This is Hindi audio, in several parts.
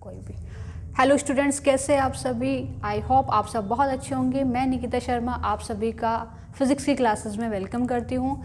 कोई भी। हेलो स्टूडेंट्स, कैसे हैं आप सभी? आई होप आप सब बहुत अच्छे होंगे। मैं निकिता शर्मा आप सभी का फिजिक्स की क्लासेस में वेलकम करती हूँ।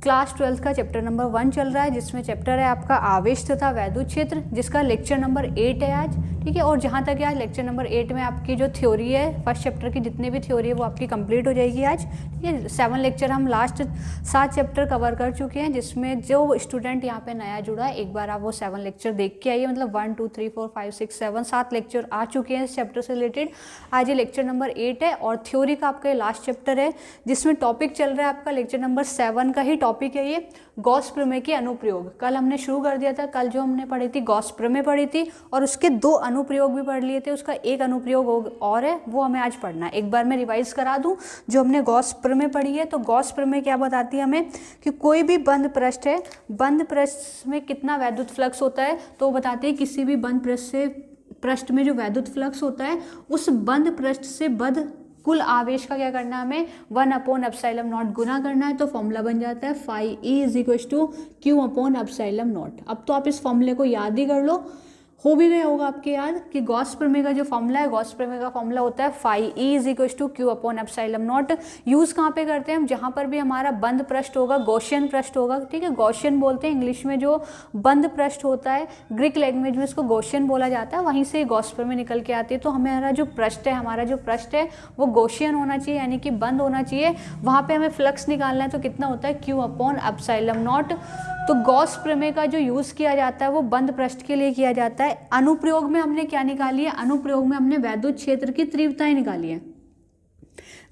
क्लास 12 का चैप्टर नंबर 1 चल रहा है, जिसमें चैप्टर है आपका आवेश तथा वैद्युत क्षेत्र, जिसका लेक्चर नंबर 8 है आज। ठीक है, और जहाँ तक है आज लेक्चर नंबर 8 में आपकी जो थ्योरी है, फर्स्ट चैप्टर की जितनी भी थ्योरी है वो आपकी कंप्लीट हो जाएगी आज। ठीक है, 7 लेक्चर हम लास्ट 7 चैप्टर कवर कर चुके हैं, जिसमें जो स्टूडेंट यहाँ पे नया जुड़ा है एक बार आप वो 7 लेक्चर देख के आइए। मतलब 1 2 3 4 5 6 7 लेक्चर आ चुके हैं इस चैप्टर से रिलेटेड। आज ये लेक्चर नंबर 8 है और थ्योरी का आपका लास्ट चैप्टर है, जिसमें टॉपिक चल रहा है आपका लेक्चर नंबर 7 का ही टॉपिक है ये, गॉस प्रमेय के अनुप्रयोग। कल हमने शुरू कर दिया था, कल जो हमने पढ़ी थी गॉस प्रमेय पढ़ी थी और उसके 2 अनुप्रयोग भी पढ़ लिए थे। उसका एक अनुप्रयोग और है, वो हमें आज पढ़ना है। एक बार मैं रिवाइज करा दूं जो हमने गॉस प्रमेय पढ़ी है। तो गॉस प्रमेय क्या बताती है हमें कि कोई भी बंद पृष्ठ है, बंद पृष्ठ में कितना वैद्युत फ्लक्स होता है, तो बताती है किसी भी बंद पृष्ठ में जो वैद्युत फ्लक्स होता है उस बंद पृष्ठ से बद्ध कुल आवेश का क्या करना है, हमें 1/ε0 गुना करना है। तो फॉर्मूला बन जाता है phi E = Q/ε0। अब तो आप इस फॉर्मूले को याद ही कर लो, हो भी गया होगा आपके याद कि गॉस प्रमेय का जो फॉर्मूला है, गॉस प्रमेय का फॉर्मूला होता है phi E = Q/ε0। यूज़ कहाँ पे करते हैं हम? जहाँ पर भी हमारा बंद पृष्ठ होगा, गॉसियन पृष्ठ होगा। ठीक है, गॉसियन बोलते हैं इंग्लिश में जो बंद पृष्ठ होता है, ग्रीक लैंग्वेज में इसको गॉसियन बोला जाता है, वहीं से गॉस प्रमेय निकल के आती है। तो हमारा जो पृष्ठ है वो गॉसियन होना चाहिए, यानी कि बंद होना चाहिए। वहाँ पे हमें फ्लक्स निकालना है, तो कितना होता है Q/ε0। तो गॉस प्रमेय का जो यूज़ किया जाता है वो बंद पृष्ठ के लिए किया जाता है। अनुप्रयोग में हमने क्या निकाली है? अनुप्रयोग में हमने वैद्युत क्षेत्र की तीव्रताएं निकाली है।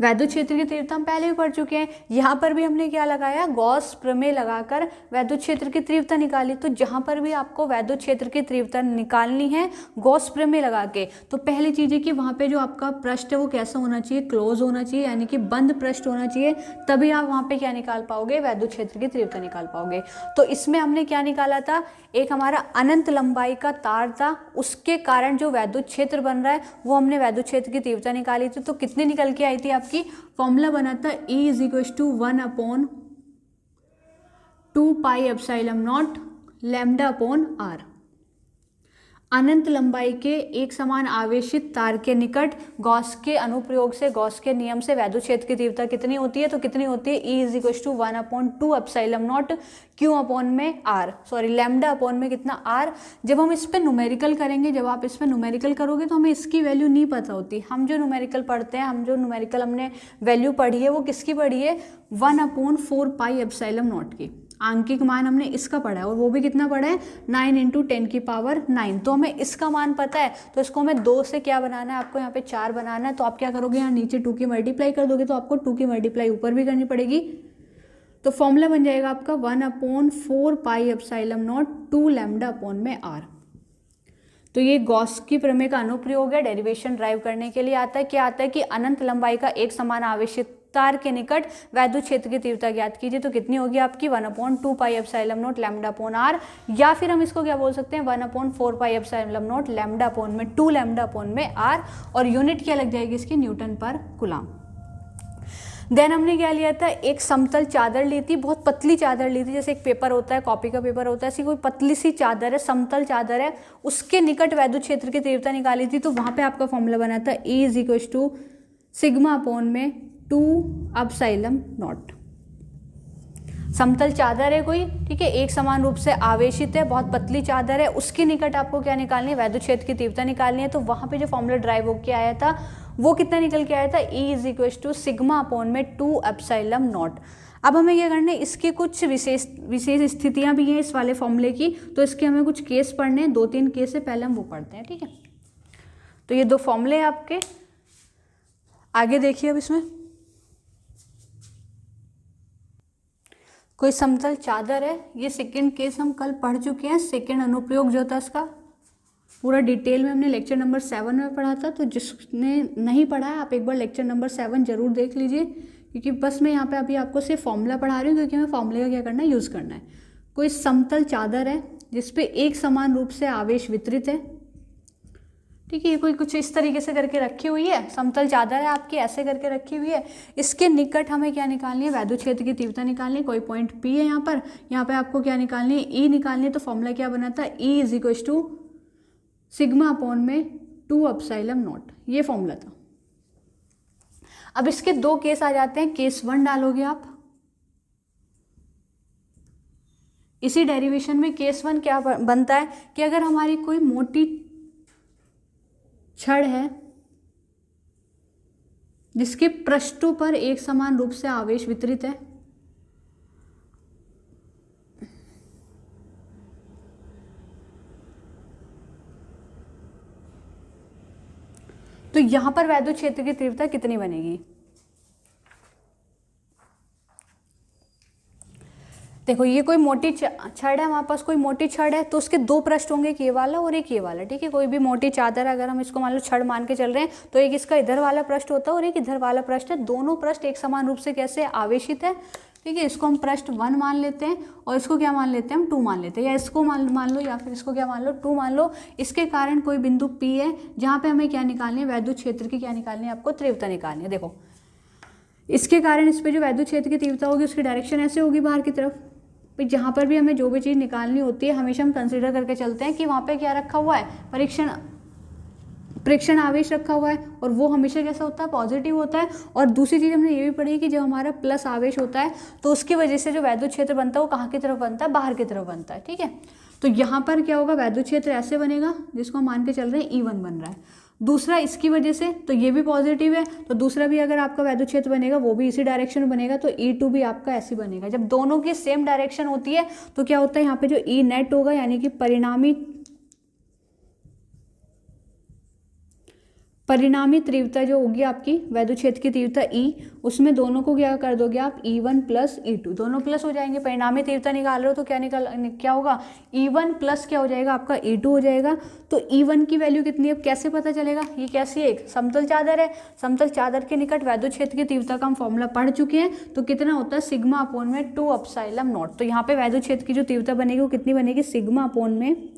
वैद्युत क्षेत्र की तीव्रता हम पहले भी पढ़ चुके हैं। यहाँ पर भी हमने क्या लगाया? गॉस प्रमेय लगाकर वैद्युत क्षेत्र की तीव्रता निकाली। तो जहाँ पर भी आपको वैद्युत क्षेत्र की तीव्रता निकालनी है गॉस प्रमेय लगा के, तो पहली चीज़ है कि वहाँ पे जो आपका पृष्ठ है वो कैसा होना चाहिए? क्लोज होना चाहिए, यानी कि बंद पृष्ठ होना चाहिए। तभी आप वहाँ पे क्या निकाल पाओगे? वैद्युत क्षेत्र की तीव्रता निकाल पाओगे। तो इसमें हमने क्या निकाला था? एक हमारा अनंत लंबाई का तार था, उसके कारण जो वैद्युत क्षेत्र बन रहा है वो हमने वैद्युत क्षेत्र की तीव्रता निकाली थी। तो कितनी निकल के आई थी आपकी? फॉर्मूला बना था E = 1/2πε0 λ/r। अनंत लंबाई के एक समान आवेशित तार के निकट गॉस के अनुप्रयोग से, गॉस के नियम से वैद्युत क्षेत्र की तीव्रता कितनी होती है? तो कितनी होती है? E = 1/2πε0 Q/r, सॉरी λ/में कितना r। जब हम इस पे न्यूमेरिकल करेंगे, जब आप इस पे न्यूमेरिकल करोगे तो हमें इसकी वैल्यू नहीं पता होती। हम जो न्यूमेरिकल पढ़ते हैं, हम जो न्यूमेरिकल हमने वैल्यू पढ़ी है वो किसकी पढ़ी है? 1/4πε0 की। आंकिक मान हमने इसका पढ़ा है, और वो भी कितना पढ़ा है? 9 × 10⁹ तो हमें इसका मान पता है। तो इसको हमें 2 से क्या बनाना है? आपको यहाँ पे 4 बनाना है। तो आप क्या करोगे? यहाँ नीचे 2 की मल्टीप्लाई कर दोगे, तो आपको 2 की मल्टीप्लाई ऊपर भी करनी पड़ेगी। तो फॉर्मूला बन जाएगा आपका 1/4πε0 2 λ/r। तो ये गॉस की प्रमेय का अनुप्रयोग है, डेरिवेशन ड्राइव करने के लिए आता है। क्या आता है कि अनंत लंबाई का एक समान आवेशित तार के निकट वैद्युत क्षेत्र की तीव्रता ज्ञात कीजिए। तो कितनी होगी आपकी? 1/2πε0 λ/r, या फिर हम इसको क्या बोल सकते हैं? 1/4πε0 λ/में 2 λ/r, और यूनिट क्या लग जाएगी इसकी? न्यूटन पर कूलम। देन हमने क्या लिया था? एक समतल चादर ली थी, बहुत पतली चादर ली थी, जैसे एक पेपर होता है, कॉपी का पेपर होता है, ऐसी कोई पतली सी चादर है, समतल चादर है, उसके निकट वैद्युत क्षेत्र की तीव्रता निकाली थी। तो वहाँ पे आपका फॉर्मूला बना था E = σ/2ε0। समतल चादर है कोई, ठीक है, एक समान रूप से आवेशित है, बहुत पतली चादर है, उसके निकट आपको क्या निकालनी है? वैद्युत क्षेत्र की तीव्रता निकालनी है। तो वहाँ पे जो फॉर्मूला ड्राइव होकर आया था वो कितना निकल के आया था? E = σ/2ε0। अब हमें क्या करना है? इसके कुछ विशेष स्थितियां भी हैं इस वाले फॉर्मूले की, तो इसके हमें कुछ केस पढ़ने हैं, 2-3 केस है, पहले हम वो पढ़ते हैं। ठीक है, तो ये 2 फॉर्मूले हैं आपके, आगे देखिए। अब इसमें कोई समतल चादर है, ये सेकंड केस हम कल पढ़ चुके हैं। सेकंड अनुप्रयोग जो था इसका पूरा डिटेल में हमने लेक्चर नंबर 7 में पढ़ा था। तो जिसने नहीं पढ़ा है आप एक बार लेक्चर नंबर 7 जरूर देख लीजिए, क्योंकि बस मैं यहाँ पे अभी आपको सिर्फ फॉर्मूला पढ़ा रही हूँ, क्योंकि हमें फॉर्मूले का क्या करना है? यूज़ करना है। कोई समतल चादर है जिसपे एक समान रूप से आवेश वितरित है, ठीक है, ये कोई कुछ इस तरीके से करके रखी हुई है, समतल चादर है आपकी, ऐसे करके रखी हुई है। इसके निकट हमें क्या निकालनी है? वैद्युत क्षेत्र की तीव्रता निकालनी है। कोई पॉइंट P है यहाँ पे आपको क्या निकालनी है? E निकालनी है। तो फॉर्मूला क्या बना था? E = सिग्मा अपॉन में 2 एप्सिलॉन नॉट, ये फॉर्मूला था। अब इसके दो केस आ जाते हैं, केस 1 डालोगे आप, इसी डेरिवेशन में केस 1 क्या बनता है कि अगर हमारी कोई मोटी छड़ है जिसके पृष्ठों पर एक समान रूप से आवेश वितरित है, तो यहां पर वैद्युत क्षेत्र की तीव्रता कितनी बनेगी। देखो ये कोई मोटी छड़ है, हमारे पास कोई मोटी छड़ है तो उसके दो पृष्ठ होंगे, एक ये वाला और एक ये वाला, ठीक है। कोई भी मोटी चादर अगर हम इसको मान लो छड़ मान के चल रहे हैं तो एक इसका इधर वाला पृष्ठ होता है और एक इधर वाला पृष्ठ है, दोनों पृष्ठ एक समान रूप से कैसे आवेशित है, ठीक है। इसको हम पृष्ठ 1 मान लेते हैं और इसको क्या मान लेते हैं, हम 2 मान लेते हैं, या इसको मान लो या फिर इसको क्या मान लो 2 मान लो। इसके कारण कोई बिंदु P है जहाँ पे हमें क्या निकालनी है, वैद्युत क्षेत्र की क्या निकालनी है, आपको तीव्रता निकालनी है। देखो इसके कारण इस पर जो वैद्युत क्षेत्र की तीव्रता होगी उसकी डायरेक्शन ऐसे होगी बाहर की तरफ। भाई जहाँ पर भी हमें जो भी चीज़ निकालनी होती है हमेशा हम कंसीडर करके चलते हैं कि वहाँ पे क्या रखा हुआ है, परीक्षण आवेश रखा हुआ है, और वो हमेशा कैसा होता है, पॉजिटिव होता है। और दूसरी चीज़ हमने ये भी पढ़ी कि जब हमारा प्लस आवेश होता है तो उसकी वजह से जो वैद्युत क्षेत्र बनता है वो कहाँ की तरफ बनता है, बाहर की तरफ बनता है, ठीक है। तो यहाँ पर क्या होगा, वैद्युत क्षेत्र ऐसे बनेगा जिसको हम मान के चल रहे हैं E1 बन रहा है। दूसरा इसकी वजह से तो ये भी पॉजिटिव है, तो दूसरा भी अगर आपका वैद्युत क्षेत्र बनेगा वो भी इसी डायरेक्शन में बनेगा, तो E2 भी आपका ऐसे बनेगा। जब दोनों की सेम डायरेक्शन होती है तो क्या होता है, यहाँ पे जो E नेट होगा यानी कि परिणामी तीव्रता जो होगी आपकी वैद्युत क्षेत्र की तीव्रता E, उसमें दोनों को क्या कर दोगे आप, E1 प्लस E2, दोनों प्लस हो जाएंगे। परिणामी तीव्रता निकाल रहे हो तो क्या होगा, E1 प्लस क्या हो जाएगा आपका E2 हो जाएगा। तो E1 की वैल्यू कितनी है, अब कैसे पता चलेगा, ये कैसी है, एक समतल चादर है, समतल चादर के निकट वैद्युत क्षेत्र की तीव्रता का हम फॉर्मूला पढ़ चुके हैं। तो कितना होता है, सिग्मा अपॉन में 2 एप्सिलॉन नॉट। तो यहाँ पे वैद्युत क्षेत्र की जो तीव्रता बनेगी वो कितनी बनेगी, सिग्मा अपॉन में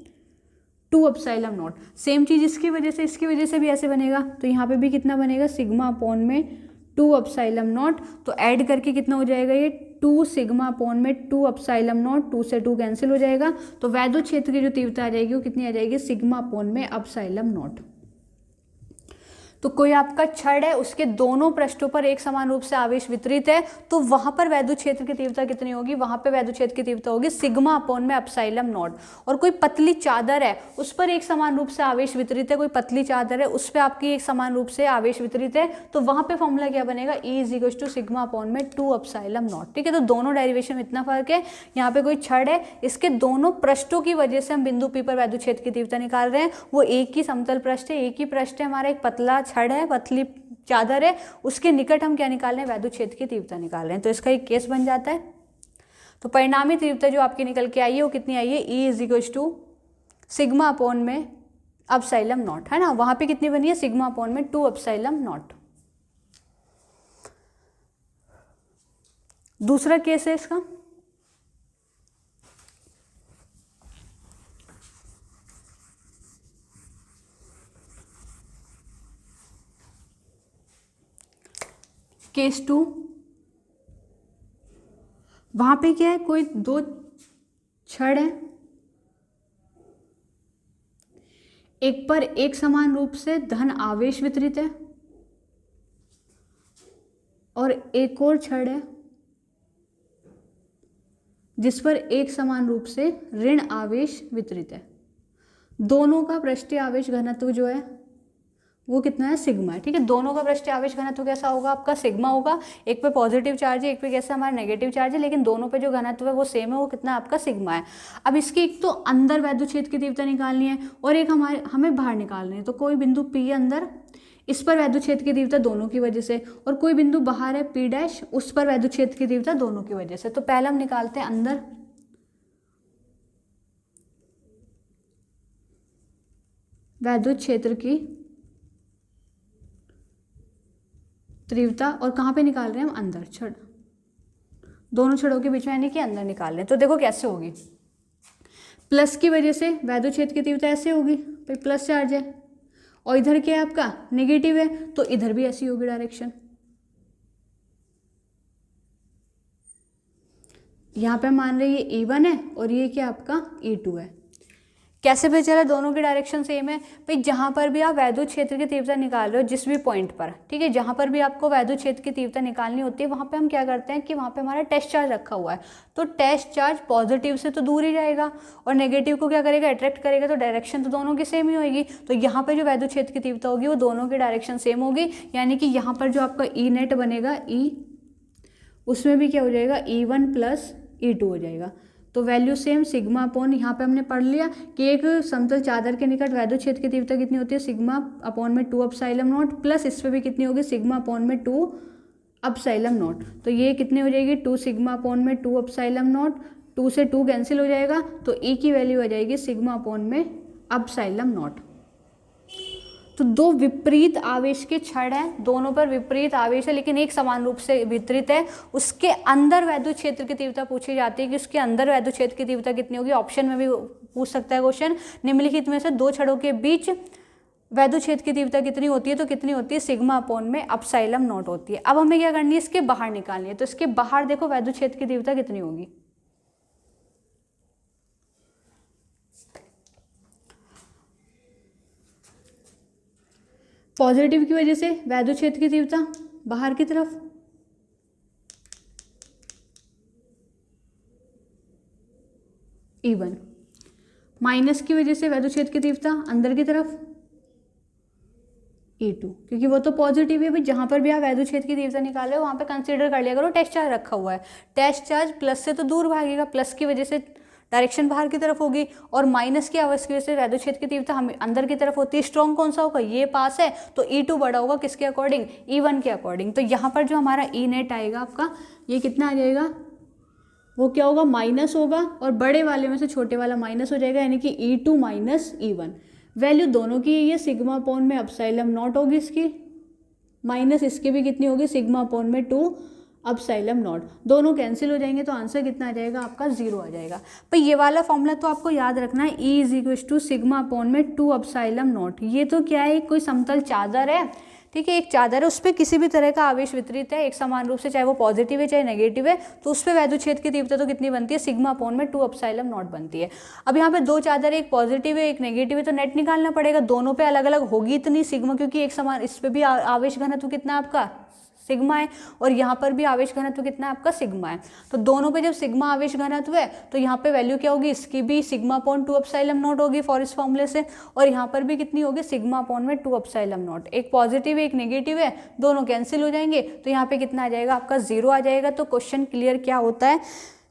2 एप्सिलॉन नॉट। सेम चीज इसकी वजह से भी ऐसे बनेगा, तो यहाँ पे भी कितना बनेगा, सिग्मा अपॉन में 2 एप्सिलॉन नॉट। तो ऐड करके कितना हो जाएगा, ये 2 सिग्मा अपॉन में 2 एप्सिलॉन नॉट, 2 से 2 कैंसिल हो जाएगा। तो वैद्युत क्षेत्र की जो तीव्रता आ जाएगी वो कितनी आ जाएगी, सिग्मा अपॉन में एप्सिलॉन नॉट। तो कोई आपका छड़ है उसके दोनों पृष्ठों पर एक समान रूप से आवेश वितरित है, तो वहां पर वैद्युत क्षेत्र की तीव्रता कितनी होगी, वहां पे वैद्युत क्षेत्र की तीव्रता होगी सिग्मा अपॉन में एप्सिलॉन नॉट। और कोई पतली चादर है उस पर एक समान रूप से आवेश वितरित है, कोई पतली चादर है उस पर आपकी एक समान रूप से आवेश वितरित है, तो वहां पे फॉर्मूला क्या बनेगा, E is to sigma upon में 2 एप्सिलॉन नॉट, ठीक है। तो दोनों डेरिवेशन में इतना फर्क है। यहाँ पे कोई छड़ है, इसके दोनों पृष्ठों की वजह से हम बिंदु P पर वैद्युत क्षेत्र की तीव्रता निकाल रहे हैं। वो एक ही समतल पृष्ठ है, एक ही पृष्ठ है हमारा, एक पतला छड़ है, पतली चादर है, उसके निकट हम क्या निकाल रहे हैं, वैद्युत क्षेत्र की तीव्रता निकाल रहे हैं। तो इसका एक केस बन जाता है। तो परिणामी तीव्रता जो आपकी निकल के आई है वो कितनी आई है, E is to sigma upon में एप्सिलॉन नॉट, है ना। वहां पे कितनी बनी है, सिग्मा अपॉन में 2 एप्सिलॉन नॉट। दूसरा केस है इसका, केस 2। वहां पे क्या है, कोई दो छड़ है, एक पर एक समान रूप से धन आवेश वितरित है और एक और छड़ है जिस पर एक समान रूप से ऋण आवेश वितरित है। दोनों का पृष्ठीय आवेश घनत्व जो है वो कितना है, सिग्मा है, ठीक है। दोनों का पृष्ठीय आवेश घनत्व कैसा होगा, आपका सिग्मा होगा। एक पे पॉजिटिव चार्ज है, एक पे कैसा हमारा नेगेटिव चार्ज है, लेकिन दोनों पे जो घनत्व है वो सेम है, वो कितना आपका सिग्मा है। अब इसकी एक तो अंदर वैद्युत क्षेत्र की तीव्रता निकालनी है और एक हमें बाहर निकालनी है। तो कोई बिंदु P अंदर, इस पर वैद्युत क्षेत्र की तीव्रता दोनों की वजह से, और कोई बिंदु बाहर है P डैश, उस पर वैद्युत क्षेत्र की तीव्रता दोनों की वजह से। तो पहले हम निकालते हैं अंदर वैद्युत क्षेत्र की तीव्रता, और कहाँ पे निकाल रहे हैं हम, अंदर छड़, दोनों छड़ों के बीच में यानी कि अंदर निकाल रहे हैं। तो देखो कैसे होगी, प्लस की वजह से वैद्युत क्षेत्र की तीव्रता ऐसे होगी, भाई प्लस चार्ज है, और इधर क्या है आपका नेगेटिव है, तो इधर भी ऐसी होगी डायरेक्शन। यहाँ पे मान रहे ये E1 है और ये क्या आपका E2 है। कैसे पता चला दोनों की डायरेक्शन सेम है? भाई जहाँ पर भी आप वैद्युत क्षेत्र की तीव्रता निकाल रहे हो जिस भी पॉइंट पर, ठीक है, जहाँ पर भी आपको वैद्युत क्षेत्र की तीव्रता निकालनी होती है वहाँ पे हम क्या करते हैं कि वहाँ पे हमारा टेस्ट चार्ज रखा हुआ है, तो टेस्ट चार्ज पॉजिटिव से तो दूर ही जाएगा और नेगेटिव को क्या करेगा, अट्रैक्ट करेगा, तो डायरेक्शन तो दोनों की सेम ही होगी। तो यहाँ पर जो वैद्युत क्षेत्र की तीव्रता होगी वो दोनों की डायरेक्शन सेम होगी, यानी कि यहाँ पर जो आपका ई नेट बनेगा ई, उसमें भी क्या हो जाएगा, E1 प्लस E2 हो जाएगा। तो वैल्यू सेम, सिग्मा अपॉन, यहाँ पे हमने पढ़ लिया कि एक समतल चादर के निकट वैद्युत क्षेत्र की तीव्रता कितनी होती है, सिग्मा अपॉन में 2 एप्सिलॉन नॉट, प्लस इस पे भी कितनी होगी, सिग्मा अपॉन में 2 एप्सिलॉन नॉट। तो ये कितनी हो जाएगी, 2 सिग्मा अपॉन में 2 एप्सिलॉन नॉट, 2 से 2 कैंसिल हो जाएगा, तो E की वैल्यू आ जाएगी सिग्मा अपॉन में एप्सिलॉन नॉट। तो दो विपरीत आवेश के छड़ हैं, दोनों पर विपरीत आवेश है लेकिन एक समान रूप से वितरित है। उसके अंदर वैद्युत क्षेत्र की तीव्रता पूछी जाती है कि उसके अंदर वैद्युत क्षेत्र की तीव्रता कितनी होगी। ऑप्शन में भी पूछ सकता है क्वेश्चन, निम्नलिखित में से दो छड़ों के बीच वैद्युत क्षेत्र की तीव्रता कितनी होती है, तो कितनी होती है, सिग्मा अपॉन में एप्सिलॉन नॉट होती है। अब हमें क्या करनी है, इसके बाहर निकालनी है। तो इसके बाहर देखो वैद्युत क्षेत्र की तीव्रता कितनी होगी, पॉजिटिव की वजह से वैद्युत क्षेत्र की तीव्रता बाहर की तरफ, E1, माइनस की वजह से वैद्युत क्षेत्र की तीव्रता अंदर की तरफ E2, क्योंकि वो तो पॉजिटिव है। भाई जहाँ पर भी आप वैद्युत क्षेत्र की तीव्रता निकाल रहे हो वहाँ पे कंसीडर कर लिया करो टेस्ट चार्ज रखा हुआ है, टेस्ट चार्ज प्लस से तो दूर भागेगा, प्लस की वजह से डायरेक्शन बाहर की तरफ होगी, और माइनस की वजह से वैद्युत क्षेत्र की तीव्रता हम अंदर की तरफ होती है। स्ट्रॉन्ग कौन सा होगा, ये पास है, तो E2 बड़ा होगा किसके अकॉर्डिंग, E1 के अकॉर्डिंग। तो यहाँ पर जो हमारा E नेट आएगा आपका, ये कितना आ जाएगा, वो क्या होगा, माइनस होगा, और बड़े वाले में से छोटे वाला माइनस हो जाएगा, यानी कि E2 माइनस E1। वैल्यू दोनों की ये सिग्मा अपॉन में एप्सिलॉन नॉट होगी इसकी, माइनस इसकी भी कितनी होगी, सिग्मा अपॉन में 2 एप्सिलॉन नॉट। दोनों कैंसिल हो जाएंगे तो आंसर कितना आ जाएगा आपका, 0 आ जाएगा। पर ये वाला फॉर्मूला तो आपको याद रखना है, E is equal to sigma upon में 2 एप्सिलॉन नॉट। ये तो क्या है, कोई समतल चादर है, ठीक है, एक चादर है, उस पर किसी भी तरह का आवेश वितरित है एक समान रूप से, चाहे वो पॉजिटिव है चाहे नेगेटिव है, तो उस पर वैद्युत क्षेत्र की तीव्रता तो कितनी बनती है, सिग्मा अपॉन में 2 एप्सिलॉन नॉट बनती है। अब यहाँ पे दो चादर है, एक पॉजिटिव है एक नेगेटिव है, तो नेट निकालना पड़ेगा, दोनों पे अलग अलग होगी इतनी सिग्मा, क्योंकि एक समान, इस पर भी आवेश घनत्व कितना आपका सिग्मा है, और यहाँ पर भी आवेश घनत्व कितना है आपका, सिग्मा है। तो दोनों पे जब सिग्मा आवेश घनत्व है तो यहाँ पे वैल्यू क्या होगी, इसकी भी सिग्मा अपॉन 2 एप्सिलॉन नॉट होगी फॉर इस फॉर्मूले से, और यहाँ पर भी कितनी होगी, सिग्मा अपॉन में 2 एप्सिलॉन नॉट। एक पॉजिटिव है एक नेगेटिव है, दोनों कैंसिल हो जाएंगे, तो यहाँ पे कितना आ जाएगा आपका, 0 आ जाएगा। तो क्वेश्चन क्लियर क्या होता है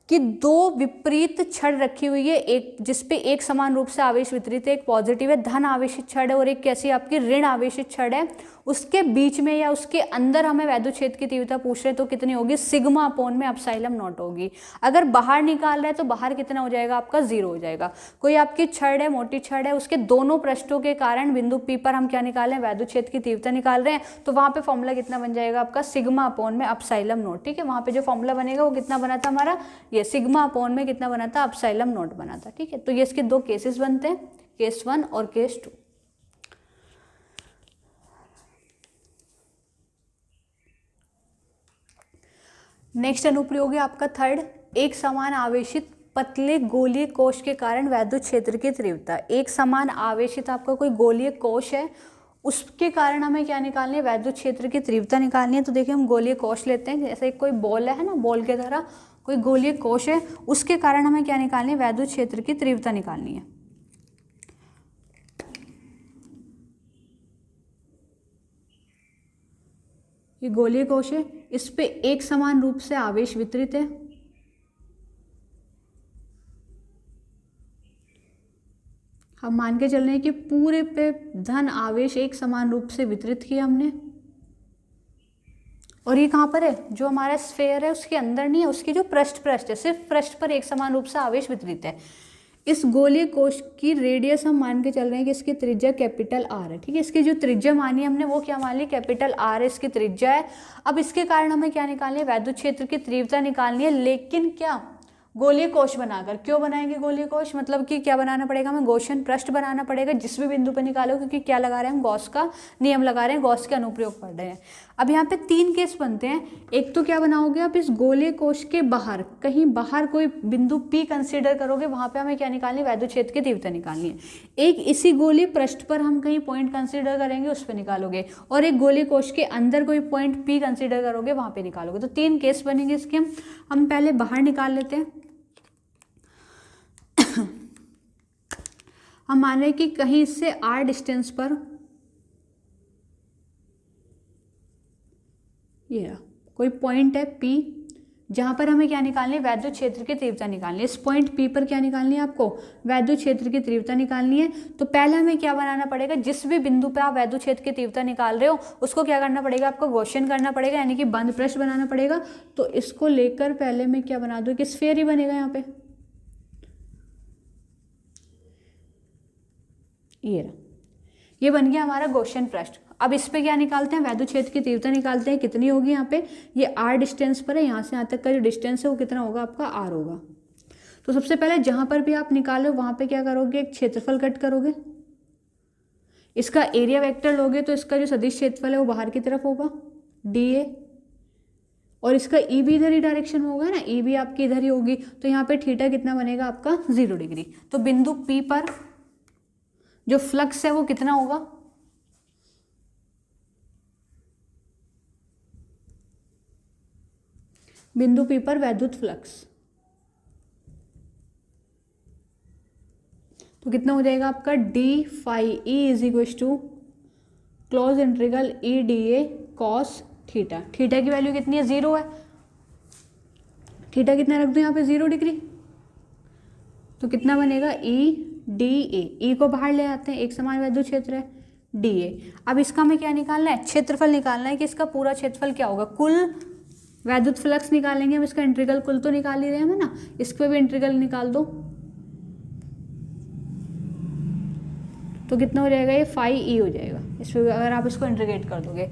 कि दो विपरीत छड़ रखी हुई है, एक जिसपे एक समान रूप से आवेश वितरित है, एक पॉजिटिव है धन आवेशित छड़ है और एक कैसी आपकी ऋण आवेशित छड़ है, उसके बीच में या उसके अंदर हमें वैद्युत क्षेत्र की तीव्रता पूछ रहे हैं, तो कितनी होगी, सिग्मा अपॉन में एप्सिलॉन नॉट होगी। अगर बाहर निकाल रहे हैं तो बाहर कितना हो जाएगा आपका, 0 हो जाएगा। कोई आपकी छड़ है, मोटी छड़ है, उसके दोनों पृष्ठों के कारण बिंदु P पर हम क्या निकाल रहे हैं, वैद्युत क्षेत्र की तीव्रता निकाल रहे हैं, तो वहां पे फॉर्मूला कितना बन जाएगा आपका, सिग्मा अपॉन में एप्सिलॉन नॉट। ठीक है, वहां पे जो फॉर्मूला बनेगा वो कितना बना था हमारा, ये सिग्मा अपॉन में कितना बना था, एप्सिलॉन नॉट बना था। ठीक है, तो ये इसके दो केसेस बनते हैं, केस 1 और केस 2। नेक्स्ट अनुप्रयोग है आपका थर्ड, एक समान आवेशित पतले गोलीय कोश के कारण वैद्युत क्षेत्र की तीव्रता। एक समान आवेशित आपका कोई गोलीय कोश है, उसके कारण हमें क्या निकालनी है, वैद्युत क्षेत्र की तीव्रता निकालनी है। तो देखिए हम गोलीय कोश लेते हैं, जैसे कोई बॉल है ना, बॉल के तरह कोई गोलीय कोश है, उसके कारण हमें क्या निकालनी है, वैद्युत क्षेत्र की तीव्रता निकालनी है। ये गोलीय कोश है, इस पे एक समान रूप से आवेश वितरित है, हम मान के चल रहे हैं कि पूरे पे धन आवेश एक समान रूप से वितरित किया हमने, और ये कहाँ पर है, जो हमारा स्फेयर है उसके अंदर नहीं है, उसकी जो पृष्ठ है, सिर्फ पृष्ठ पर एक समान रूप से आवेश वितरित है। इस गोलीय कोश की रेडियस हम मान के चल रहे हैं कि इसकी त्रिज्या कैपिटल R है। ठीक है, इसकी जो त्रिज्या मानी हमने वो क्या मान ली, कैपिटल R है इसकी त्रिज्या है। अब इसके कारण हमें क्या निकालनी है, वैद्युत क्षेत्र की तीव्रता निकालनी है, लेकिन क्या गोलीय कोश बनाकर। क्यों बनाएंगे गोलीय कोश, मतलब कि क्या बनाना पड़ेगा हमें, गॉसियन पृष्ठ बनाना पड़ेगा जिस भी बिंदु पर निकालो, क्योंकि क्या लगा रहे हैं हम, गॉस का नियम लगा रहे हैं, गॉस के अनुप्रयोग पढ़ रहे हैं। अब यहाँ पे 3 केस बनते हैं। एक तो क्या बनाओगे आप, इस गोलीय कोश के बाहर, कहीं बाहर कोई बिंदु P कंसीडर करोगे, वहां पे हमें क्या निकालनी है, वैद्युत क्षेत्र की तीव्रता निकालनी है। एक इसी गोलीय पृष्ठ पर हम कहीं पॉइंट कंसीडर करेंगे, उस पर निकालोगे, और एक गोलीय कोश के अंदर कोई पॉइंट P कंसीडर करोगे, वहां पे निकालोगे। तो 3 केस बनेंगे इसके। हम पहले बाहर निकाल लेते हैं। हम मान रहे हैं कि कहीं इससे r डिस्टेंस पर ये कोई पॉइंट है P, जहां पर हमें क्या निकालनी है, वैद्युत क्षेत्र की तीव्रता निकालनी है। इस पॉइंट P पर क्या निकालनी है आपको, वैद्युत क्षेत्र की तीव्रता निकालनी है। तो पहले हमें क्या बनाना पड़ेगा, जिस भी बिंदु पे आप वैद्युत क्षेत्र की तीव्रता निकाल रहे हो उसको क्या करना पड़ेगा, आपको गॉसियन करना पड़ेगा, यानी कि बंद पृष्ठ बनाना पड़ेगा। तो इसको लेकर पहले मैं क्या बना दूं, कि स्फीयर ही बनेगा यहाँ पे, ये बन गया हमारा गॉसियन पृष्ठ। अब इस पे क्या निकालते हैं, वैद्युत क्षेत्र की तीव्रता निकालते हैं। कितनी होगी यहाँ पे, ये r डिस्टेंस पर है, यहाँ से यहाँ तक का जो डिस्टेंस है वो कितना होगा आपका, r होगा। तो सबसे पहले जहां पर भी आप निकालो वहां पे क्या करोगे, एक क्षेत्रफल कट करोगे, इसका एरिया वेक्टर लोगे, तो इसका जो सदिश क्षेत्रफल है वो बाहर की तरफ होगा dA, और इसका ई भी इधर ही डायरेक्शन में होगा ना, ई भी आपकी इधर ही होगी। तो यहाँ पे थीटा कितना बनेगा आपका, 0 डिग्री। तो बिंदु P पर जो फ्लक्स है वो कितना होगा, बिंदु P पर वैद्युत फ्लक्स, तो कितना हो जाएगा आपका d phi e is equal to close integral e dA cos theta. Theta की वैल्यू कितनी है, 0 है। थीटा कितना रख दो यहाँ पे, 0 डिग्री। तो कितना बनेगा, e dA, e को बाहर ले आते हैं, एक समान वैद्युत क्षेत्र है dA। अब इसका हमें क्या निकालना है, क्षेत्रफल निकालना है कि इसका पूरा क्षेत्रफल क्या होगा, कुल वैद्युत फ्लक्स निकालेंगे हम, इसका इंटीग्रल कुल तो निकाल ही रहे हैं ना, इस पे भी इंटीग्रल निकाल दो। तो कितना हो जाएगा, ये phi e हो जाएगा इस पे अगर आप इसको इंटीग्रेट कर दोगे।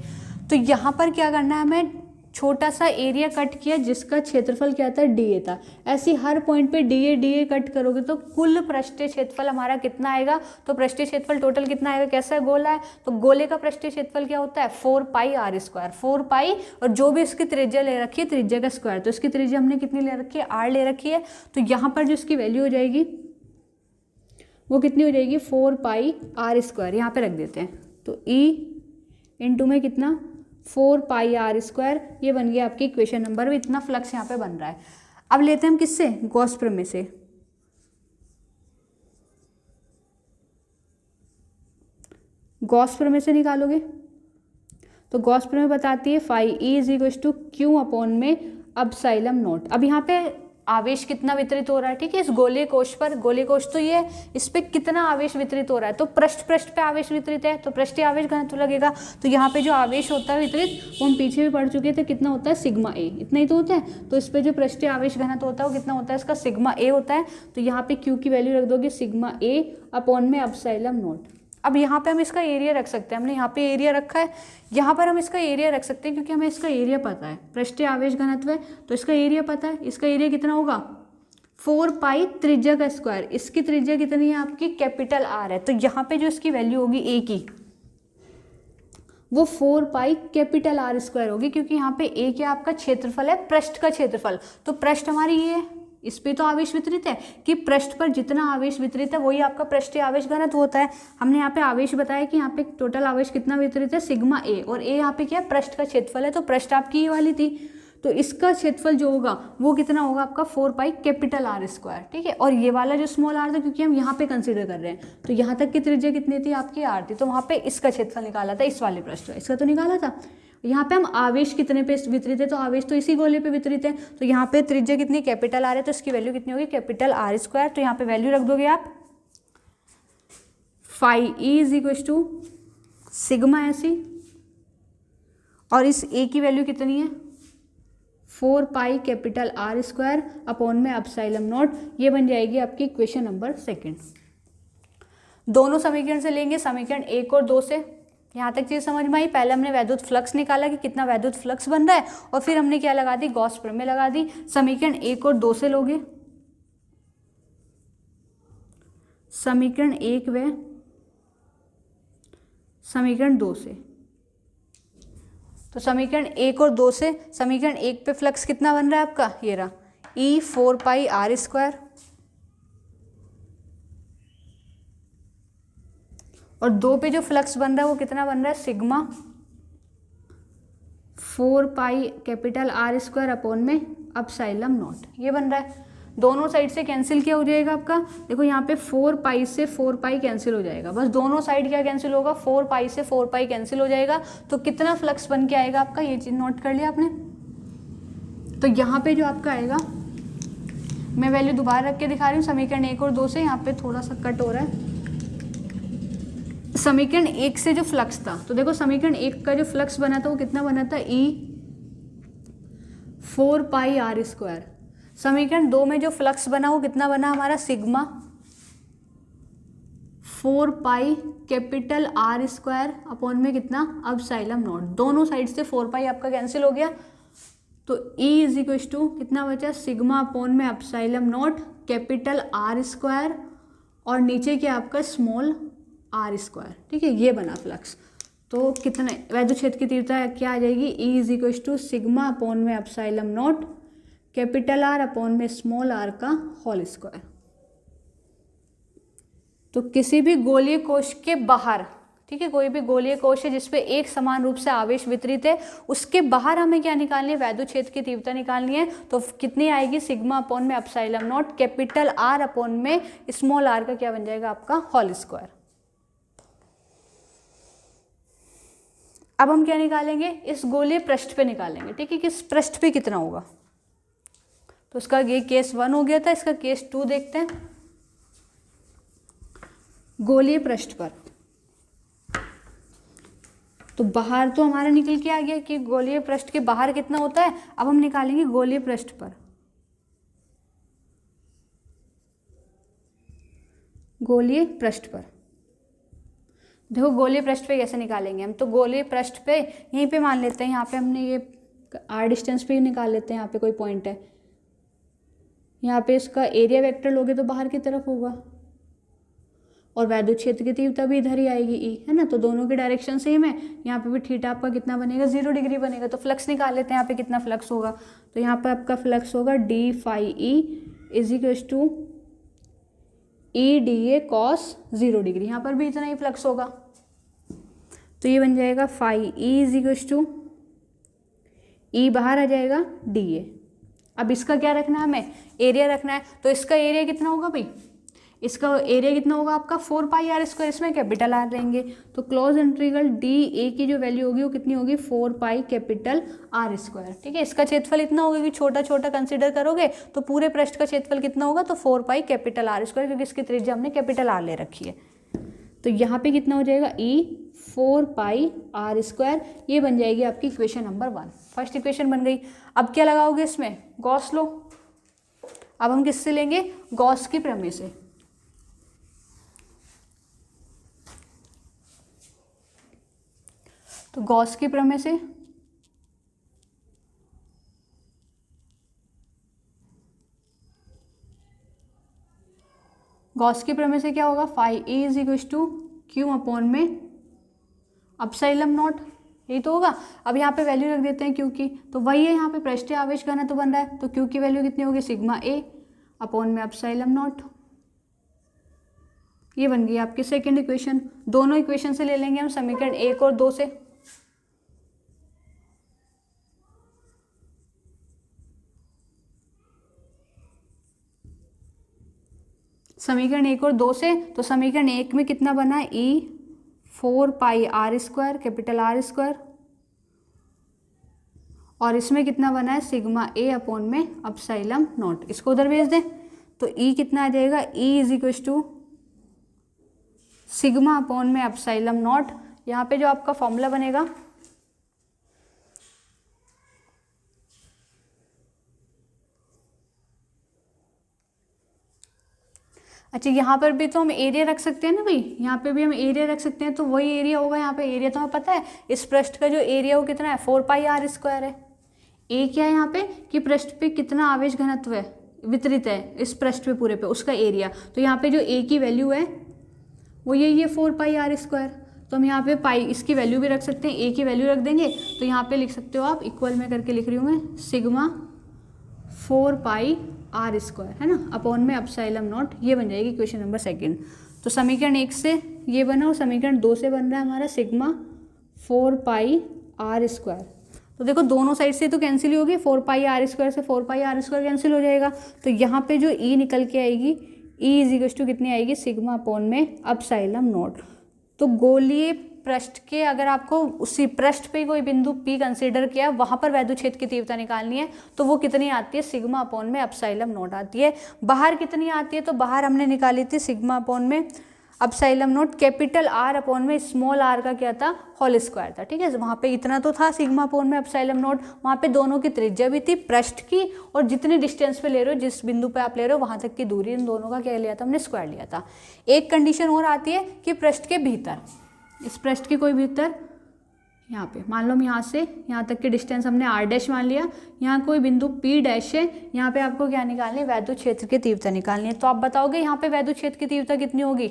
तो यहाँ पर क्या करना है, हमें छोटा सा एरिया कट किया जिसका क्षेत्रफल क्या था, dA था। ऐसे हर पॉइंट पे dA कट करोगे तो कुल पृष्ठीय क्षेत्रफल हमारा कितना आएगा, तो पृष्ठीय क्षेत्रफल टोटल कितना आएगा, कैसा गोला है तो गोले का पृष्ठीय क्षेत्रफल क्या होता है, 4 पाई r स्क्वायर, 4 पाई, और जो भी इसकी त्रिज्या ले रखी है त्रिज्या का स्क्वायर, तो इसकी त्रिज्या हमने कितनी ले रखी है, r ले रखी है। तो यहाँ पर जो इसकी वैल्यू हो जाएगी वो कितनी हो जाएगी, 4 पाई r स्क्वायर, यहाँ पे रख देते हैं। तो E इंटू में कितना, 4 पाई r स्क्वायर, ये बन गया आपकी इक्वेशन नंबर। भी इतना फ्लक्स यहाँ पे बन रहा है। अब लेते हैं हम किससे, गॉस प्रमेय से। गॉस प्रमेय से निकालोगे तो गॉस प्रमेय बताती है phi e is equal to q upon में एप्सिलॉन नॉट। अब यहाँ पे आवेश कितना वितरित हो रहा है, ठीक है, इस गोलीय कोश पर, गोलीय कोश तो ये, इस पे कितना आवेश वितरित हो रहा है, तो पृष्ठ पे आवेश वितरित है, तो पृष्ठीय आवेश घनत्व लगेगा। तो यहाँ पे जो आवेश होता है वितरित, वो हम पीछे भी पढ़ चुके थे, कितना होता है, सिग्मा ए, इतना ही तो होता है। तो इस पे जो पृष्ठीय आवेश घनत्व होता है वो कितना होता है, इसका सिग्मा ए होता है। तो यहाँ पे क्यू की वैल्यू रख दोगे सिग्मा ए अपॉन में एप्सिलॉन नॉट। अब यहाँ पे हम इसका एरिया रख सकते हैं, हमने यहाँ पे एरिया रखा है, यहाँ पर हम इसका एरिया रख सकते हैं क्योंकि हमें इसका एरिया पता है, पृष्ठीय आवेश घनत्व है तो इसका एरिया पता है। इसका एरिया कितना होगा, 4 पाई त्रिज्या का स्क्वायर, इसकी त्रिज्या कितनी है आपकी, कैपिटल आर है। तो यहाँ पे जो इसकी वैल्यू होगी ए की, वो 4 पाई कैपिटल आर स्क्वायर होगी, क्योंकि यहाँ पे ए क्या आपका क्षेत्रफल है, पृष्ठ का क्षेत्रफल। तो पृष्ठ हमारी ये है, इस पे तो आवेश वितरित है कि पृष्ठ पर जितना आवेश वितरित है वही आपका पृष्ठीय आवेश घनत्व होता है। हमने यहाँ पे आवेश बताया कि यहाँ पे टोटल आवेश कितना वितरित है, सिग्मा ए, और ए यहाँ पे क्या है, पृष्ठ का क्षेत्रफल है। तो पृष्ठ आपकी ये वाली थी, तो इसका क्षेत्रफल जो होगा वो कितना होगा आपका 4 पाई कैपिटल आर स्क्वायर, ठीक है। और ये वाला जो स्मॉल आर था, क्योंकि हम यहाँ पे कंसीडर कर रहे हैं, तो यहाँ तक की त्रिज्या कितनी थी आपकी, आर थी, तो वहाँ पे इसका क्षेत्रफल निकाला था, इस वाले पृष्ठ का, इसका तो निकाला था। यहाँ पे हम आवेश कितने पे वितरित है, तो आवेश तो इसी गोले पे वितरित है, तो यहाँ पे त्रिज्या कितनी, कैपिटल आर है, तो इसकी वैल्यू कितनी होगी, कैपिटल आर स्क्वायर। तो यहाँ पे वैल्यू रख दोगे आप, phi E is equal to sigma ऐसी, और इस ए की वैल्यू कितनी है, 4 pi capital R square upon में एप्सिलॉन नॉट। ये बन जाएगी आपकी इक्वेशन नंबर 2। दोनों समीकरण से लेंगे, समीकरण 1 और 2 से। यहाँ तक चीज़ समझ में आई। पहले हमने वैद्युत फ्लक्स निकाला कि कितना वैद्युत फ्लक्स बन रहा है, और फिर हमने क्या लगा दी, गॉस प्रमेय लगा दी। समीकरण 1 और 2 से लोगे समीकरण 1 व समीकरण 2 से। तो समीकरण 1 और 2 से समीकरण 1 पे फ्लक्स कितना बन रहा है आपका, ये रहा E 4 पाई आर स्क्वायर, और 2 पे जो फ्लक्स बन रहा है वो कितना बन रहा है, sigma 4 pi capital R square upon में एप्सिलॉन नॉट, ये बन रहा है। दोनों साइड से कैंसिल क्या हो जाएगा आपका, देखो यहाँ पे 4 पाई से 4 पाई कैंसिल हो जाएगा, बस दोनों साइड क्या कैंसिल होगा, 4 पाई से 4 पाई कैंसिल हो जाएगा। तो कितना फ्लक्स बन के आएगा आपका, ये चीज़ नोट कर लिया आपने। तो यहाँ पे जो आपका आएगा, मैं वैल्यू दोबारा रख के दिखा रही हूँ समीकरण 1 और 2 से, यहाँ पे थोड़ा सा कट हो रहा है। समीकरण 1 से जो फ्लक्स था, तो देखो समीकरण 1 का जो फ्लक्स बना था वो कितना बना था, E 4 पाई आर स्क्वायर। समीकरण 2 में जो फ्लक्स बना वो कितना बना हमारा, sigma 4 pi capital R square upon में कितना, एप्सिलॉन नॉट। दोनों साइड से 4 पाई आपका कैंसिल हो गया, तो E इज इक्वल टू कितना बचा, सिग्मा अपॉन में epsilon naught capital R square, और नीचे क्या आपका स्मॉल आर स्क्वायर। ठीक है, ये बना फ्लक्स। तो कितने वैद्युत क्षेत्र की तीव्रता क्या आ जाएगी, E is equal to sigma upon में epsilon naught capital R upon में स्मॉल आर का होल स्क्वायर। तो किसी भी गोलीय कोश के बाहर, ठीक है, कोई भी गोलीय कोश है जिसपे एक समान रूप से आवेश वितरित है, उसके बाहर हमें क्या निकालनी है, वैद्युत क्षेत्र की तीव्रता निकालनी है। तो कितनी आएगी, सिग्मा अपॉन में epsilon naught capital R upon में स्मॉल आर का क्या बन जाएगा आपका, होल स्क्वायर। अब हम क्या निकालेंगे, इस गोलीय पृष्ठ पे निकालेंगे। ठीक है, किस पृष्ठ पे कितना होगा, तो उसका ये केस 1 हो गया था, इसका केस 2 देखते हैं। गोलीय पृष्ठ पर, तो बाहर तो हमारा निकल के आ गया कि गोलीय पृष्ठ के बाहर कितना होता है। अब हम निकालेंगे गोलीय पृष्ठ पर, गोलीय पृष्ठ पर। देखो गोलीय पृष्ठ पे कैसे निकालेंगे हम, तो गोलीय पृष्ठ पे यहीं पे मान लेते हैं, यहाँ पे हमने ये आर डिस्टेंस पे निकाल लेते हैं, यहाँ पे कोई पॉइंट है, यहाँ पे इसका एरिया वेक्टर लोगे तो बाहर की तरफ होगा, और वैद्युत क्षेत्र की तीव्रता भी इधर ही आएगी, E है ना, तो दोनों के डायरेक्शन सेम है। यहाँ पे भी थीटा आपका कितना बनेगा, 0 डिग्री बनेगा। तो फ्लक्स निकाल लेते हैं, यहाँ पे कितना फ्लक्स होगा, तो यहाँ पे आपका फ्लक्स होगा d phi E is equal to E d A cos 0 degree, यहाँ पर भी इतना ही फ्लक्स होगा। तो ये बन जाएगा phi E is equal to E बाहर आ जाएगा डी ए। अब इसका क्या रखना है, हमें एरिया रखना है। तो इसका एरिया कितना होगा भाई, इसका एरिया कितना होगा आपका 4 पाई आर स्क्वायर, इसमें कैपिटल आर लेंगे। तो क्लोज इंटीग्रल डी ए की जो वैल्यू होगी वो कितनी होगी, 4 पाई कैपिटल आर स्क्वायर। ठीक है, इसका क्षेत्रफल इतना होगा कि छोटा छोटा कंसीडर करोगे तो पूरे पृष्ठ का क्षेत्रफल कितना होगा, तो 4 पाई कैपिटल आर स्क्वायर, क्योंकि इसकी त्रिज्या हमने कैपिटल आर ले रखी है। तो यहाँ पे कितना हो जाएगा, ई 4 पाई आर स्क्वायर। ये बन जाएगी आपकी इक्वेशन नंबर 1, फर्स्ट इक्वेशन बन गई। अब क्या लगाओगे इसमें, गॉस लो। अब हम किससे लेंगे, गॉस की प्रमेय से। तो गॉस की प्रमेय से क्या होगा, phi A is equal to Q upon में एप्सिलॉन नॉट, यही तो होगा। अब यहाँ पे वैल्यू रख देते हैं क्यू की, तो वही है, यहाँ पे पृष्ठीय आवेश घनत्व बन रहा है, तो क्यू की वैल्यू कितनी होगी, सिग्मा ए अपॉन में एप्सिलॉन नॉट। ये बन गई आपकी सेकेंड इक्वेशन। दोनों इक्वेशन से ले लेंगे हम समीकरण 1 और 2 से। समीकरण 1 और 2 से, तो समीकरण 1 में कितना बना है, E 4 pi R square capital R square, और इसमें कितना बना है, सिग्मा ए अपॉन में एप्सिलॉन नॉट। इसको उधर भेज दें, तो ई कितना आ जाएगा, E is equal to sigma upon में एप्सिलॉन नॉट। यहाँ पे जो आपका फॉर्मूला बनेगा, अच्छा यहाँ पर भी तो हम एरिया रख सकते हैं ना भाई, यहाँ पे भी हम एरिया रख सकते हैं, तो वही एरिया होगा। यहाँ पे एरिया तो हमें पता है, इस पृष्ठ का जो एरिया वो कितना है, 4 पाई आर स्क्वायर है। ए क्या है यहाँ पे कि पृष्ठ पे कितना आवेश घनत्व है, वितरित है इस पृष्ठ पे पूरे पे, उसका एरिया। तो यहाँ पे जो ए की वैल्यू है वो यही है 4 पाई आर स्क्वायर। तो हम यहाँ पे पाई इसकी वैल्यू भी रख सकते हैं, ए की वैल्यू रख देंगे। तो यहाँ पे लिख सकते हो आप, इक्वल में करके लिख रही हूँ मैं, सिग्मा 4 पाई आर स्क्वायर, है ना, अपॉन में एप्सिलॉन नॉट। ये बन जाएगी क्वेश्चन नंबर सेकंड। तो समीकरण 1 से ये बना और समीकरण 2 से बन रहा है हमारा सिग्मा 4 पाई आर स्क्वायर। तो देखो दोनों साइड से तो कैंसिल ही होगी, 4 पाई आर स्क्वायर से 4 पाई आर स्क्वायर कैंसिल हो जाएगा। तो यहाँ पे जो ई निकल के आएगी, ई इज इक्वल टू कितनी आएगी, सिग्मा अपॉन में एप्सिलॉन नॉट। तो गोलीय पृष्ठ के, अगर आपको उसी पृष्ठ पे कोई बिंदु P कंसीडर किया, वहाँ पर वैद्युत क्षेत्र की तीव्रता निकालनी है, तो वो कितनी आती है, सिग्मा अपॉन में एप्सिलॉन नॉट आती है। बाहर कितनी आती है, तो बाहर हमने निकाली थी सिग्मा अपॉन में epsilon naught, capital R upon में स्मॉल आर का क्या था, होल स्क्वायर था, ठीक है। वहाँ पे इतना तो था सिग्मा अपॉन में एप्सिलॉन नॉट, वहाँ पे दोनों की त्रिज्या भी थी पृष्ठ की, और जितनी डिस्टेंस पे ले रहे हो, जिस बिंदु पे आप ले रहे हो वहाँ तक की दूरी, इन दोनों का क्या लिया था हमने, स्क्वायर लिया था। एक कंडीशन और आती है कि पृष्ठ के भीतर, इस पृष्ठ के कोई भीतर, यहाँ पे मान लो हम यहाँ से यहाँ तक की डिस्टेंस हमने आर डैश मान लिया, यहाँ कोई बिंदु पी डैश है, यहाँ पे आपको क्या निकालनी है, वैद्युत क्षेत्र की तीव्रता निकालनी है। तो आप बताओगे यहाँ पे वैद्युत क्षेत्र की तीव्रता कितनी होगी।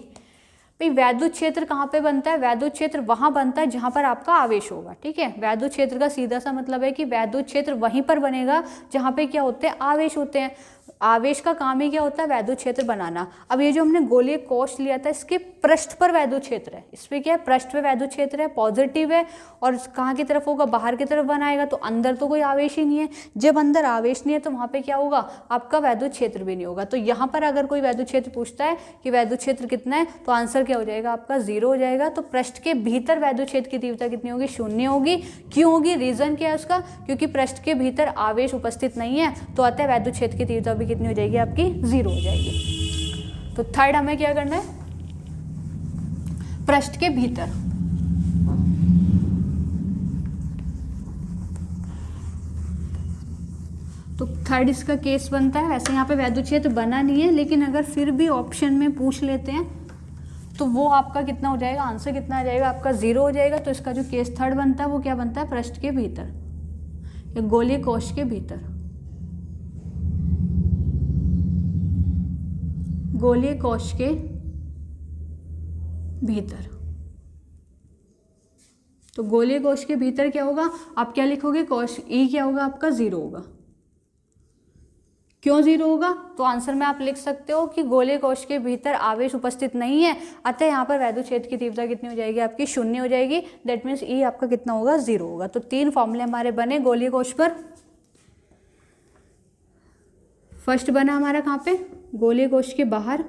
भाई वैद्युत क्षेत्र कहाँ पे बनता है, वैद्युत क्षेत्र वहाँ बनता है जहाँ पर आपका आवेश होगा, ठीक है। वैद्युत क्षेत्र का सीधा सा मतलब है कि वैद्युत क्षेत्र वहीं पर बनेगा जहाँ पे क्या होते हैं, आवेश होते हैं। आवेश का काम ही क्या होता है, वैद्युत क्षेत्र बनाना। अब ये जो हमने गोलीय कोश लिया था, इसके पृष्ठ पर वैद्युत क्षेत्र है, इस पे क्या है, पृष्ठ पे वैद्युत क्षेत्र है, पॉजिटिव है, और कहाँ की तरफ होगा, बाहर की तरफ बनाएगा। तो अंदर तो कोई आवेश ही नहीं है, जब अंदर आवेश नहीं है तो वहाँ पे क्या होगा, आपका वैद्युत क्षेत्र भी नहीं होगा। तो यहाँ पर अगर कोई वैद्युत क्षेत्र पूछता है कि वैद्युत क्षेत्र कितना है, तो आंसर क्या हो जाएगा आपका, 0 हो जाएगा। तो पृष्ठ के भीतर वैद्युत क्षेत्र की तीव्रता कितनी होगी, 0 होगी। क्यों होगी, रीजन क्या है उसका, क्योंकि पृष्ठ के भीतर आवेश उपस्थित नहीं है, तो अतः वैद्युत क्षेत्र की तीव्रता भी कितनी हो जाएगी आपकी, 0 हो जाएगी। तो थर्ड हमें क्या करना है, पृष्ठ के भीतर। तो थर्ड इसका केस बनता है। वैसे यहाँ पे वैद्युत क्षेत्र बना नहीं है, लेकिन अगर फिर भी ऑप्शन में पूछ लेते हैं तो वो आपका कितना हो जाएगा, आंसर कितना आ जाएगा आपका, 0 हो जाएगा। तो इसका जो केस थर्ड बनता है वो क्या बनता है, पृष्ठ के भीतर या गोलीय कोश के भीतर, गोलीय कोश के भीतर। तो गोलीय कोश के भीतर क्या होगा, आप क्या लिखोगे, कोश ई क्या होगा आपका, 0 होगा। क्यों 0 होगा, तो आंसर में आप लिख सकते हो कि गोलीय कोश के भीतर आवेश उपस्थित नहीं है, अतः यहाँ पर वैद्युत क्षेत्र की तीव्रता कितनी हो जाएगी आपकी, 0 हो जाएगी। दैट मीन्स ई आपका कितना होगा, 0 होगा। तो 3 फॉर्मूले हमारे बने गोलीय कोश पर। फर्स्ट बना हमारा कहाँ पे, गोलीय कोश के बाहर,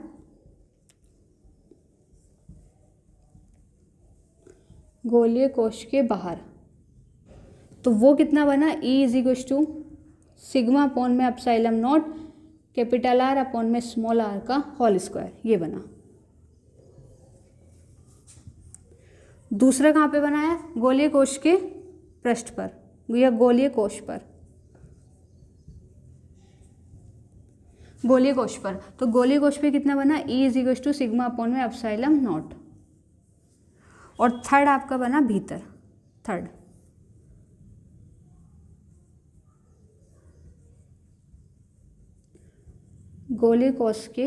गोलीय कोश के बाहर। तो वो कितना बना, E is equal to sigma upon में epsilon naught, capital R upon में स्मॉल आर का होल स्क्वायर, ये बना। दूसरा कहाँ पे बना है, गोलीय कोश के पृष्ठ पर या गोलीय कोश पर, गोलीय कोश पर। तो गोलीय कोश पे कितना बना, E is equal to sigma upon में एप्सिलॉन नॉट। और थर्ड आपका बना भीतर, थर्ड गोलीय कोश के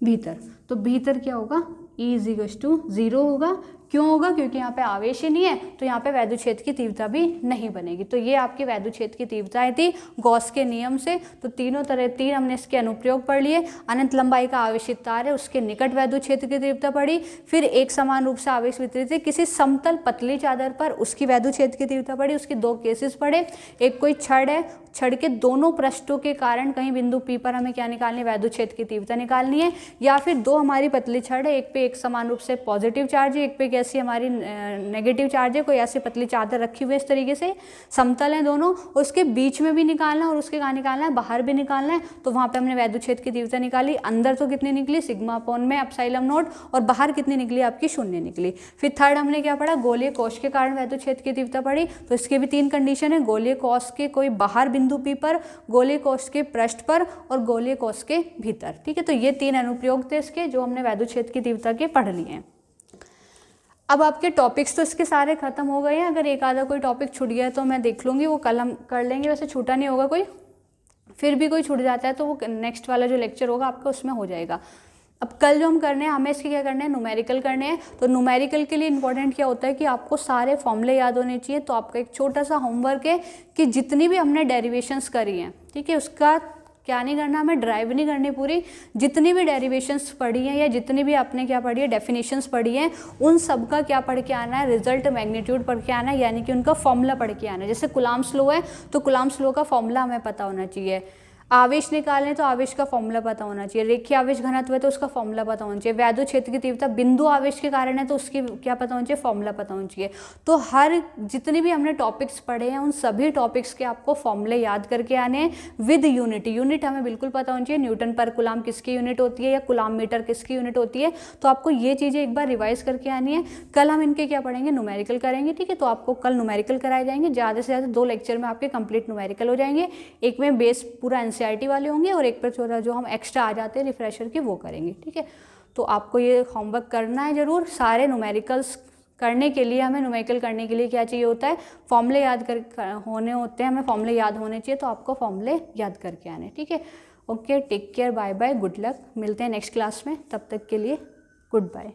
भीतर। तो भीतर क्या होगा, ई इज इक्वल टू 0 होगा। क्यों होगा, क्योंकि यहाँ पे आवेश ही नहीं है, तो यहाँ पे वैद्युत क्षेत्र की तीव्रता भी नहीं बनेगी। तो ये आपकी वैद्युत क्षेत्र की तीव्रताएं थी गॉस के नियम से। तो तीनों तरह 3 हमने इसके अनुप्रयोग पढ़ लिए। अनंत लंबाई का आवेशित तार है, उसके निकट वैद्युत क्षेत्र की तीव्रता पढ़ी। फिर एक समान रूप से आवेश वितरित है किसी समतल पतली चादर पर, उसकी वैद्युत क्षेत्र की तीव्रता पढ़ी। उसके 2 केसेस पढ़े, एक कोई छड़ है, छड़ के दोनों पृष्ठों के कारण कहीं बिंदु P पर हमें क्या निकालनी है, वैद्युत क्षेत्र की तीव्रता निकालनी है। या फिर 2 हमारी पतली छड़ है, एक पे एक समान रूप से पॉजिटिव चार्ज है, एक पे कैसी हमारी नेगेटिव चार्ज है, कोई ऐसी पतली चादर रखी हुई है इस तरीके से, समतल है दोनों, उसके बीच में भी निकालना और उसके कहाँ निकालना है, बाहर भी निकालना है। तो वहाँ पे हमने वैद्युत क्षेत्र की तीव्रता निकाली। अंदर तो कितनी निकली, सिग्मा अपॉन में एप्सिलॉन नॉट, और बाहर कितनी निकली आपकी, 0 निकली। फिर थर्ड हमने क्या पढ़ा, गोलीय कोश के कारण वैद्युत क्षेत्र की तीव्रता पढ़ी। तो इसके भी 3 कंडीशन है, गोलीय कोश के कोई बाहर बिंदु P पर, गोलीय कोश के पृष्ठ पर और गोलीय कोश के भीतर। ठीक है, तो ये 3 अनुप्रयोग थे इसके, जो हमने वैद्युत क्षेत्र की तीव्रता के पढ़ लिए हैं। अब आपके टॉपिक्स तो इसके सारे खत्म हो गए हैं। अगर एक आधा कोई टॉपिक छूट गया है तो मैं देख लूँगी, वो कल हम कर लेंगे, वैसे छूटा नहीं होगा कोई। फिर भी कोई छूट जाता है तो वो नेक्स्ट वाला जो लेक्चर होगा आपका उसमें हो जाएगा। अब कल जो हम करने हैं, हमें इसके क्या करना है, न्यूमेरिकल करने हैं। तो न्यूमेरिकल के लिए इंपॉर्टेंट क्या होता है कि आपको सारे फॉर्मूले याद होने चाहिए। तो आपका एक छोटा सा होमवर्क है कि जितनी भी हमने डेरिवेशंस करी हैं, ठीक है, उसका क्या नहीं करना, हमें ड्राइव नहीं करनी पूरी, जितनी भी डेरिवेशंस पढ़ी हैं या जितनी भी आपने क्या पढ़ी है, डेफिनेशंस पढ़ी हैं, उन सब का क्या पढ़ के आना है, रिजल्ट मैग्नीट्यूड पढ़ के आना है, यानी कि उनका फॉर्मूला पढ़ के आना है। जैसे कूलम्ब्स लॉ है तो कूलम्ब्स लॉ का फॉर्मूला हमें पता होना चाहिए। आवेश निकालें तो आवेश का फॉर्मूला पता होना चाहिए। रेखीय आवेश घनत्व है तो उसका फॉर्मूला पता होना चाहिए। वैद्युत क्षेत्र की तीव्रता बिंदु आवेश के कारण है तो उसकी क्या पता होना चाहिए, फॉर्मूला पता होना चाहिए। तो हर जितने भी हमने टॉपिक्स पढ़े हैं उन सभी टॉपिक्स के आपको फॉर्मूले याद करके आने हैं विद यूनिट। यूनिट हमें बिल्कुल पता होनी चाहिए, न्यूटन पर कूलाम किसकी यूनिट होती है या कूलाम मीटर किसकी यूनिट होती है। तो आपको ये चीज़ें एक बार रिवाइज करके आनी है। कल हम इनके क्या पढ़ेंगे, न्यूमेरिकल करेंगे, ठीक है। तो आपको कल न्यूमेरिकल कराए जाएंगे, ज़्यादा से ज़्यादा 2 लेक्चर में आपके कंप्लीट न्यूमेरिकल हो जाएंगे। एक में बेस पूरा एनसीईआरटी वाले होंगे और एक पर थोड़ा जो हम एक्स्ट्रा आ जाते हैं रिफ्रेशर के वो करेंगे, ठीक है। तो आपको ये होमवर्क करना है ज़रूर। सारे न्यूमेरिकल्स करने के लिए, हमें न्यूमेरिकल करने के लिए क्या चाहिए होता है, फॉर्मूले याद होने होते हैं, हमें फॉर्मूले याद होने चाहिए। तो आपको फॉर्मूले याद करके आने, ठीक है। Okay, take care, bye bye, good luck. मिलते हैं नेक्स्ट क्लास में, तब तक के लिए गुड बाय।